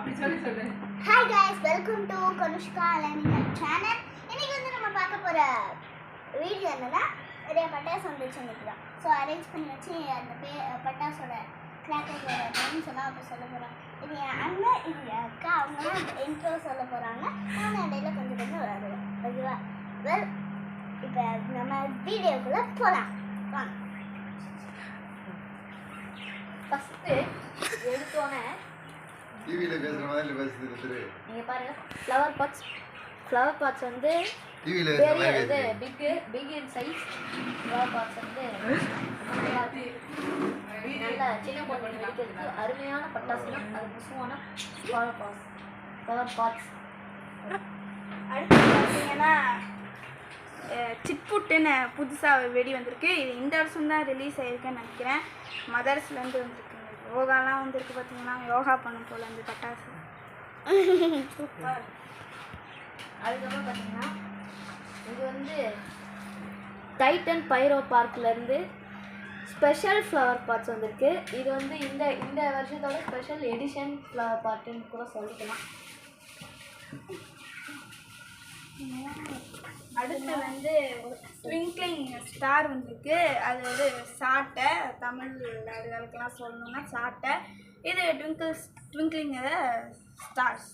Hi guys, welcome to Kanushka Learning Channel. இன்னைக்கு வந்து நம்ம பார்க்க போற வீடியோ என்னன்னா நிறைய பட்டாசு வந்துச்சு இன்னைக்கு. ஸோ அரேஞ்ச் பண்ணி வச்சு அந்த பட்டாசோட கிராக்கரோட நேம்ஸ் எல்லாம் அப்போ சொல்ல போகிறோம். இது என் அண்ணன், இது என் அக்கா, அவங்களாம் இன்ட்ரோ சொல்ல போகிறாங்க. நான் இடையில கொஞ்சம் வருவேன். ஓகேவா? வெல், இப்போ நம்ம வீடியோக்குள்ளே போகலாம். வாங்க. ஃபஸ்ட்டு எடுத்தோன்னே டிவில பேசுற மாதிரி பேசுறது நீங்க பாருங்க, ஃப்ளவர் பாட்ஸ் வந்து டிவில பெரிய இது big in size. Flower pots வந்து நல்ல சின்ன பொண்ணு வெடிக்கிறதுக்கு அருமையான பட்டாசுனா அது புசுவான ஃப்ளவர் பாட்ஸ். அடுத்து பார்த்தீங்கன்னா சிட்புட்டுன்னு புதுசாக வெடி வந்திருக்கு. இது இந்த வருஷம் தான் ரிலீஸ் ஆகிருக்குன்னு நினைக்கிறேன். மதர்ஸ்லேருந்து வந்திருக்கு. யோகாலாம் வந்திருக்கு. பார்த்தீங்கன்னா யோகா பண்ணும் போல் அந்த பட்டாசு. சூப்பர். அதுக்கப்புறம் பார்த்தீங்கன்னா இது வந்து டைட்டன் பைரோ பார்க்லேருந்து ஸ்பெஷல் ஃப்ளவர் பாட்ஸ் வந்திருக்கு. இது வந்து இந்த வருஷத்தோட ஸ்பெஷல் எடிஷன் ஃப்ளவர் பாட்டுன்னு கூட சொல்லிக்கலாம். அடுத்து வந்து ட்விங்க்லிங் ஸ்டார் வந்திருக்கு. அது வந்து சாட்டை, தமிழ் அதுகளுக்கெல்லாம் சொல்லணும்னா சாட்டை. இது ட்விங்க்லிங் ஸ்டார்ஸ்.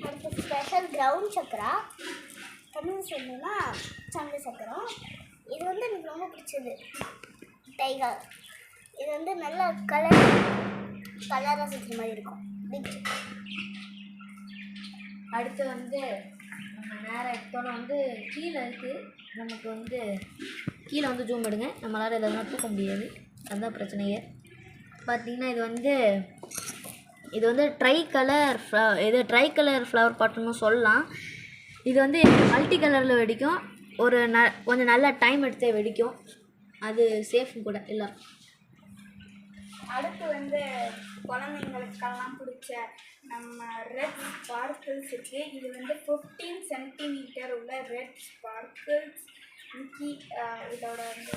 அடுத்து ஸ்பெஷல் கிரவுண்ட் சக்கரா, தமிழ் சொல்லணும்னா சங்கு சக்கரம். இது வந்து எனக்கு ரொம்ப பிடிச்சது, டைகர். இது வந்து நல்ல கலராக சுற்றுற மாதிரி இருக்கும். அடுத்து வந்து நம்ம நேரம் எடுத்தோன்னே வந்து கீழே இருக்குது. நமக்கு வந்து கீழே வந்து ஜூம் எடுங்க, நம்மளால் இதெல்லாம் தூக்க முடியாது, அதுதான் பிரச்சனையே. பார்த்திங்கன்னா இது வந்து ட்ரை கலர் ஃப்ளவர் பாட்டுன்னு சொல்லலாம். இது வந்து மல்டி கலரில் வெடிக்கும். கொஞ்சம் நல்ல டைம் எடுத்தே வெடிக்கும். அது சேஃபும் கூட இல்லை. அடுத்து வந்து குழந்தைங்களுக்கெல்லாம் பிடிச்ச நம்ம ரெட் ஸ்பார்க்கிள்ஸ் இருக்குது. இது வந்து 15 சென்டிமீட்டர் உள்ள ரெட் ஸ்பார்க்கிள்ஸ். இதோட வந்து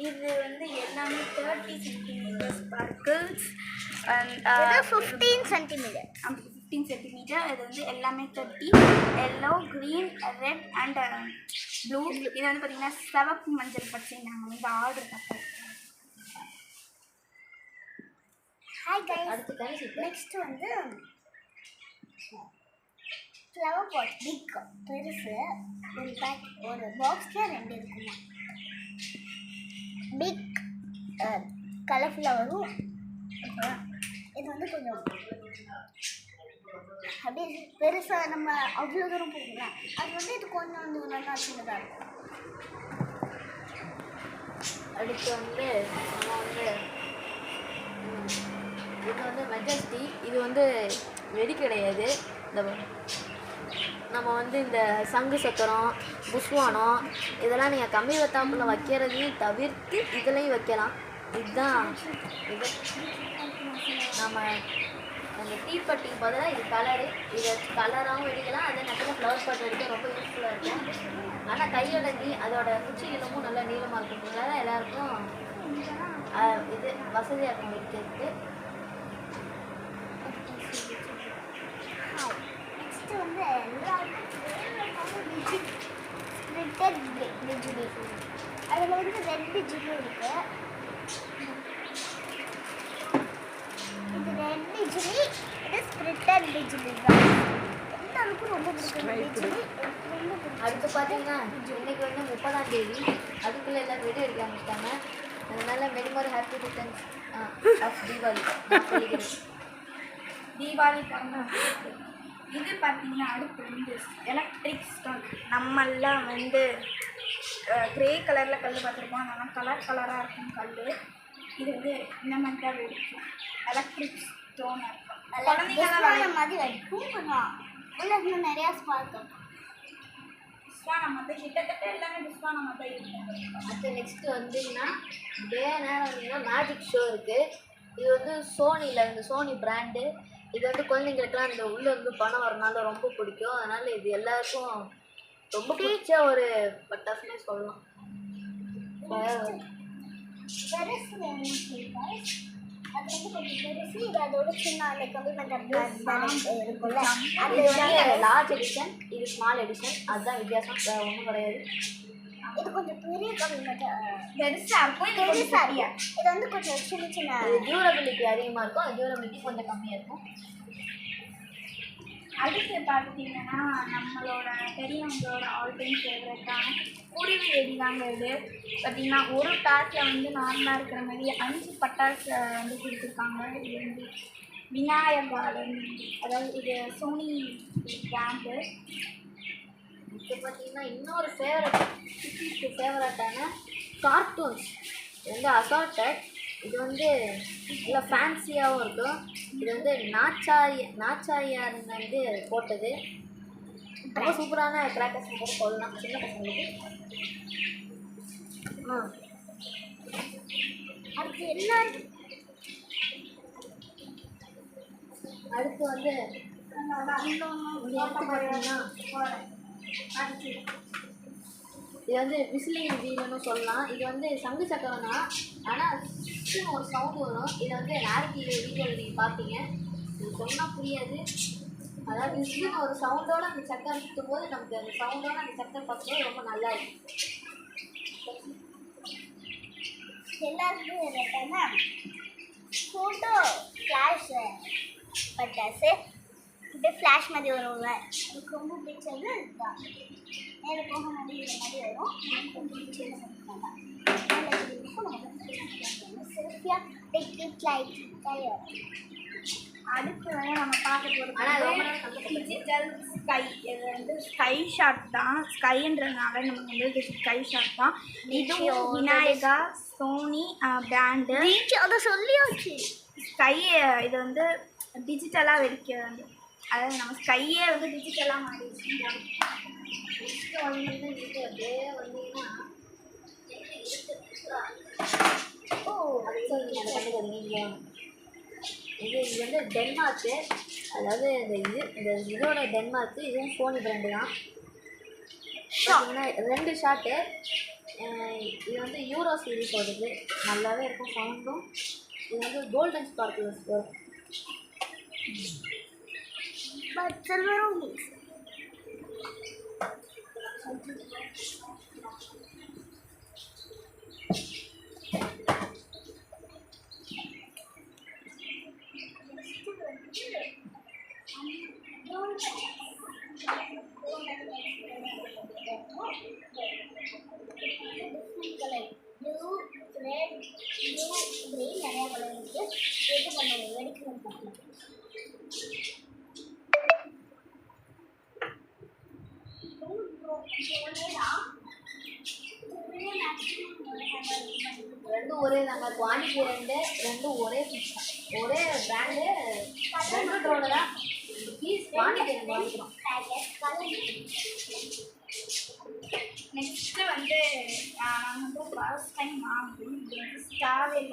இது வந்து எல்லாமே 30 சென்டிமீட்டர் ஸ்பார்க்கிள்ஸ். 15 சென்டிமீட்டர். 15 சென்டிமீட்டர். இது வந்து எல்லாமே 30. Yellow, green, red and blue. இது வந்து பார்த்திங்கன்னா சிவப்பு மஞ்சள் பச்சை நாங்கள் வந்து ஆர்டர் பண்ணோம். ஹாய் கைஸ், அடுத்து நெக்ஸ்ட் வந்து ஃப்ளவர் பாட் பிக் பெருசு. ஒரு பாக்ஸில் 2 இருக்குமா. பிக் கலர்ஃபுல்லாக வரும். இது வந்து கொஞ்சம் அப்படியே பெருசாக நம்ம அவ்வளோ தூரம் போகலாம். அது வந்து இது கொஞ்சம் வந்து நல்லா சின்னதாக இருக்கும். அடுத்து வந்து இது வந்து மெஜஸ்டி. இது வந்து வெடி கிடையாது. நம்ம வந்து இந்த சங்கு சக்கரம், புஷ்வானம் இதெல்லாம் நீங்கள் கம்மி வத்தாப்பில் வைக்கிறதையும் தவிர்த்து இதுலேயும் வைக்கலாம். இதுதான் இது. நம்ம அந்த தீப்பட்டிக்கு பதிலாக இது கலரு. இதை கலராகவும் வெடிக்கலாம். அதே நேரத்தில் ஃப்ளவர் பாட் வெடிக்க ரொம்ப யூஸ்ஃபுல்லாக இருக்கும். ஆனால் கையடங்கி அதோட குச்சி நீளமும் நல்லா நீளமாக இருக்கிறதுனால எல்லாருக்கும் இது வசதியாக இருக்கும் வைக்கிறதுக்கு. நெக்ஸ்ட் வந்து பிஜிலி. அதில் வந்து ரெட் பிஜிலி இருக்கு. இது ரெட் பிஜிலி, இது ஸ்பிரிட்டட் பிஜிலி தான். எல்லாருக்கும் ரொம்ப பிடிக்கும் பிஜிலி. அடுத்து பார்த்தீங்கன்னா இன்னைக்கு வந்து 30ஆம் தேதி. அதுக்குள்ளே எல்லாம் வெடி அடிக்க ஆரம்பிச்சிட்டாங்க. அதனால மெடிமோர் ஹாப்பி ரிட்டர்ன்ஸ் ஆஃப் தீபாவளி பிறந்த இது பார்த்தீங்கன்னா அடுத்து வந்து எலக்ட்ரிக் ஸ்டோன். நம்மெல்லாம் வந்து க்ரே கலரில் கல் பார்த்துருப்போம். அதெல்லாம் கலராக இருக்கும் கல். இது வந்து இந்த மாதிரி தான் வெடிக்கும். எலக்ட்ரிக் ஸ்டோன் இருக்கும். குழந்தைங்களாம் மாதிரி வெடிக்கும். கொஞ்சம் உள்ள இன்னும் நிறையா ஸ்பார்க் இருக்கும். புஷ்வானம் வந்து கிட்டத்தட்ட எல்லாமே புஷ்வானம் தான் இருக்கும். அடுத்து நெக்ஸ்ட்டு வந்தீங்கன்னா இதே நேரம் வந்தீங்கன்னா மேஜிக் ஷோ இருக்குது. இது வந்து சோனி பிராண்டு. இது வந்து குழந்தைங்களுக்குலாம் இந்த உள்ளே வந்து பணம் வரனால ரொம்ப பிடிக்கும். அதனால் இது எல்லாருக்கும் ரொம்ப பிடிச்ச ஒரு பட்டாசுனே சொல்லலாம். பெருசு வேணும் guys. அது வந்து கொஞ்சம் பெருசு, இது அதோட சின்ன அந்த கம்மி பண்ணுற இருக்கும்ல அது இது வந்து லார்ஜ் எடிஷன், இது ஸ்மால் எடிஷன், அதுதான் வித்தியாசம், வேறு ஒன்றும் கிடையாது. இது கொஞ்சம் பெரிய கம்மி பெருசா இருக்கும், இது பெருசா பெருசா இருக்கும். இது வந்து கொஞ்சம் சின்ன சின்ன இது டியூரபிலிட்டி அதிகமாக இருக்கும், அது டியூரபிலிட்டி கொஞ்சம் கம்மியாக இருக்கும். அடுத்து பார்த்தீங்கன்னா நம்மளோட பெரியவங்களோட ஆல் டைம் ஃபேவரட்டான குருவி வெடி தாங்க இது. பார்த்தீங்கன்னா ஒரு பேக்கில் வந்து நார்மலாக இருக்கிற மாதிரி 5 பட்டாசு வந்து கொடுத்துருக்காங்க. இது வந்து விநாயகார்டன், அதாவது இது சோனி பிராண்டு. இப்போ பார்த்தீங்கன்னா இன்னொரு ஃபேவரட்டான கார்ட்டூன்ஸ், இது வந்து அசார்டட். இது வந்து நல்லா ஃபேன்சியாகவும் இருக்கும். இது வந்து நாச்சாரியார் வந்து போட்டது. ரொம்ப சூப்பரான கிராக்கர்ஸ் கூட சொல்லலாம் சின்ன பசங்களுக்கு. அடுத்து என்ன அடுத்து வந்து இங்கே எடுத்து பார்த்தீங்கன்னா இது வந்து விசிலிங் வீலுன்னு சொல்லலாம். இது வந்து சங்கு சக்கரம் தான், ஆனால் ஒரு சவுண்டு வரும். இதை வந்து நாளைக்கு வீடியோவில் நீங்கள் பார்ப்பீங்க, இது சொன்னால் புரியாது. அதாவது விசிலின்னு ஒரு சவுண்டோடு அந்த சக்கரம் சுற்றும் போது நமக்கு அந்த சவுண்டோடு அந்த சக்கரம் பார்க்கும்போது ரொம்ப நல்லா இருக்கும். எல்லாருக்கும் என்னன்னா ஃபோட்டோ ஃப்ளாஷ் பட்டாசு இப்படி ஃப்ளாஷ் மாதிரி வருவாங்க. எனக்கு ரொம்ப பிடிச்சது இதுதான். நேரம் போக மாதிரி இந்த மாதிரி வரும். எனக்கு ரொம்ப பிடிச்சது செல்ஃபியாக டிக்கெட் லைட் டயர். அடுத்து வந்து நம்ம பார்க்க ஆனால் போகிறது டிஜிட்டல் ஸ்கை. இது வந்து ஸ்கை ஷாட் தான், ஸ்கைன்றதுனால நமக்கு வந்து ஸ்கை ஷாட் தான். இதுவும் விநாயகா சோனி பிராண்டு. அதை சொல்லியாச்சு. ஸ்கை இது வந்து டிஜிட்டலாக வெடிக்க வந்து, அதாவது நம்ம ஸ்கையே வந்து டிஜிட்டலாக மாறிடுச்சு. நெக்ஸ்ட்டு வந்து இது அப்படியே வந்தீங்கன்னா இது வந்து டென்மார்க்கு, அதாவது இந்த இதோட டென்மார்க்கு, இதுவும் சோனி பிராண்டு தான். பார்த்தீங்கன்னா 2 ஷாட்டு. இது வந்து யூரோ சீரிஸ் வருது, நல்லாவே இருக்கும் சவுண்டும். இது வந்து கோல்டன் ஸ்பார்க்கிள்ஸ் வரும். But silver only. Blue, red, blue, green, நிறைய கலர் இருக்கு. இது பண்ணுவோம் வெடிக்கணும் பார்க்கலாம். ரெண்டும் ஒரே தாங்க, குவாலிட்டி ரெண்டும் ஒரே பீஸ் தான், ஒரே பிராண்டு, 2 ட்ரோட தான் பீஸ் குவாலிட்டி ரெண்டு வாங்கிக்கிறோம். நெக்ஸ்ட்டு வந்து நாங்கள் வந்து ஃபர்ஸ்ட் டைம் வாங்குவோம். இது வந்து ஸ்டார்வேல்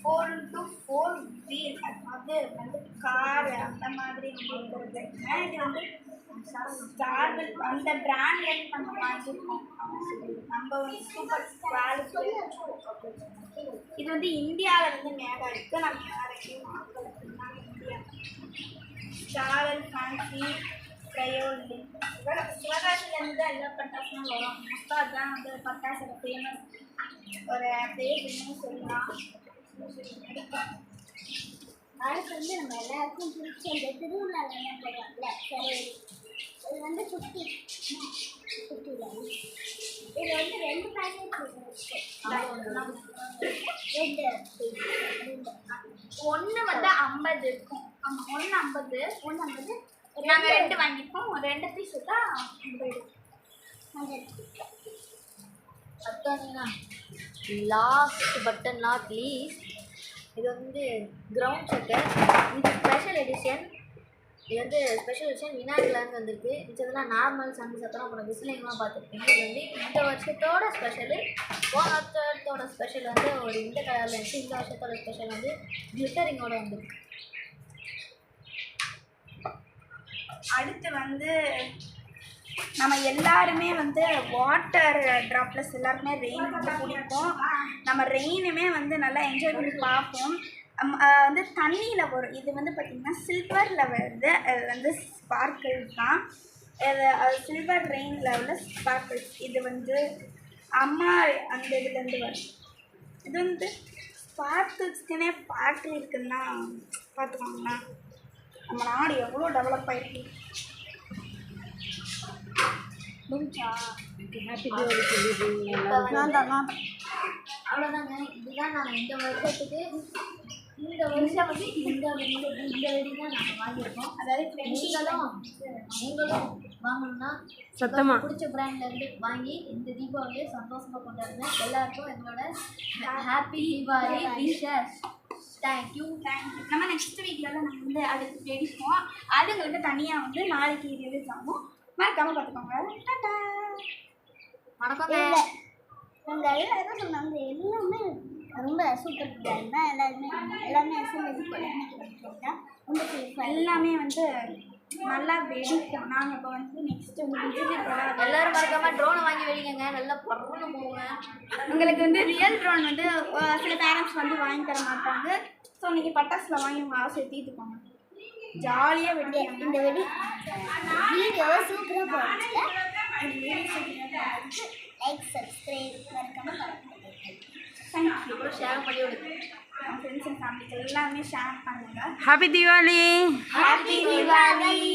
4x4 வீல், அதாவது வந்து கார் அந்த மாதிரி இருக்கிறது. இது வந்து ஸ்டார்வேல் அந்த பிராண்ட்லேருந்து நம்ம வாங்கியிருக்கோம். நம்ம வந்து சூப்பர் குவாலிட்டி. இது வந்து இந்தியாவில் வந்து மேலே இருக்குது, நம்ம யாரையும் வாங்கலை. இந்தியா ஸ்டார்வேல் ஃபேன்சி ப்ரையோலி சிவகாசிலேருந்து தான் எல்லா பட்டாசும் வரும். மொத்தம் அதுதான் வந்து பட்டாசோட ஃபேமஸ் ஒரு பிளேஸ்ன்னு சொல்லலாம். அடுத்து வந்து நம்ம எல்லாருக்கும் பிடிச்ச இந்த திருவிழாவில் என்ன போடுவாங்கல்ல, சரி இது வந்து 50 இது வந்து 2 பேக்கெட் இருக்கு. 1 வந்து 50 இருக்கும். ஆமாம், 1 50 நாங்கள் 2 வாங்கிப்போம். ஒரு 2 பீஸ் தான் 50. பார்த்தீங்கன்னா லாஸ்ட் பட் நாட் லீஸ்ட், இது வந்து கிரவுண்ட் சக்கர். இது ஸ்பெஷல் எடிஷன். இது வந்து ஸ்பெஷல் எடிஷன் விநாயகர்லேருந்து வந்திருக்கு. மிச்சதெல்லாம் நார்மல் சங்கு சக்கரம் அப்புறம் விசிலிங்லாம் பார்த்துருப்பீங்க. இது வந்து இந்த வருஷத்தோட ஸ்பெஷலு. போன வருஷத்தோட ஸ்பெஷல் வந்து ஒரு இந்த கலரில் இருந்துச்சு. இந்த வருஷத்தோட ஸ்பெஷல் வந்து கிளிட்டரிங்கோட வந்துருக்கு. அடுத்து வந்து நம்ம எல்லாருமே வந்து வாட்டர் ட்ராப்லெட்ஸ் எல்லாருக்குமே ரெயின் வந்து பிடிக்கும். நம்ம ரெயினுமே வந்து நல்லா என்ஜாய் பண்ணி பார்ப்போம். வந்து தண்ணியில் வரும். இது வந்து பார்த்திங்கன்னா சில்வரில் வருது. அது வந்து ஸ்பார்க்கிள்ஸ் தான். அது சில்வர் ரெயினில் உள்ள ஸ்பார்க்கிள்ஸ். இது வந்து அம்மா அந்த இதுலேருந்து வரும். இது வந்து ஸ்பார்க்கிள்ஸ்க்குன்னே ஃபேக்ட்ரி இருக்குன்னா பார்த்துக்கோங்களேன். நம்ம நாடு எவ்வளோ டெவலப் ஆகிருக்கு. ஹாப்பி தீபாவளி சொல்லிடுறீங்க. அவ்வளோதாங்க. இதுதான் நாங்கள் இந்த வருஷத்துக்கு இந்த வருஷம் வந்து இந்த வெடி தான் நாங்கள் வாங்கியிருக்கோம். அதாவது நீங்களும் வாங்கணும்னா சத்தமாக பிடிச்ச பிராண்ட்லேருந்து வாங்கி இந்த தீபாவளியை சந்தோஷமாக கொண்டாடுங்க. எல்லாருக்கும் எங்களோட ஹாப்பி தீபாவளி விஷஸ். தேங்க்யூ. நம்ம நெக்ஸ்ட் வீக்கில் நம்ம வந்து அதுக்கு வெடிப்போம். அதுங்களுக்கு தனியாக வந்து நாளைக்கு ரிலீஸ் ஆகும். மறக்காமல் பார்த்துக்கோங்க. டாடா. வணக்கங்க. நாங்கள் எல்லாரும் சொன்னாங்க எல்லாமே ரொம்ப சூப்பர் பிராண்ட் தான். எல்லாமே எஸ்எம்எஸ் தான் ரொம்ப சூப்பர். எல்லாமே வந்து நல்லா வெடிக்கும். நாங்கள் இப்போ வந்து நெக்ஸ்ட் வந்து விஜய் படம் எல்லாரும் மறக்காம ட்ரோனை வாங்கி வெடிக்கங்க. நல்லா பறந்து போங்க. உங்களுக்கு வந்து ரியல் ட்ரோன் வந்து சில பேரண்ட்ஸ் வந்து வாங்கி தர மாட்டாங்க. ஸோ நீங்கள் பட்டாசில் வாங்கி உங்கள் ஆசையை தீர்த்துக்கோங்க. ஜாலியாக வெடிக்க. இந்த வீடியோ சூப்பராக போடுங்க. இந்த வீடியோ சூப்பராக போடுறதுக்கு லைக் சப்ஸ்கிரைப் மறக்காமல் தேங்க்யூ. அப்புறம் ஷேர் பண்ணி விடுங்க. ஃப்ரெண்ட்ஸ் அண்ட் ஃபேமிலிக்கு எல்லாமே ஷேர் பண்ணுங்கள். ஹாப்பி தீபாவளி. ஹாப்பி தீபாவளி.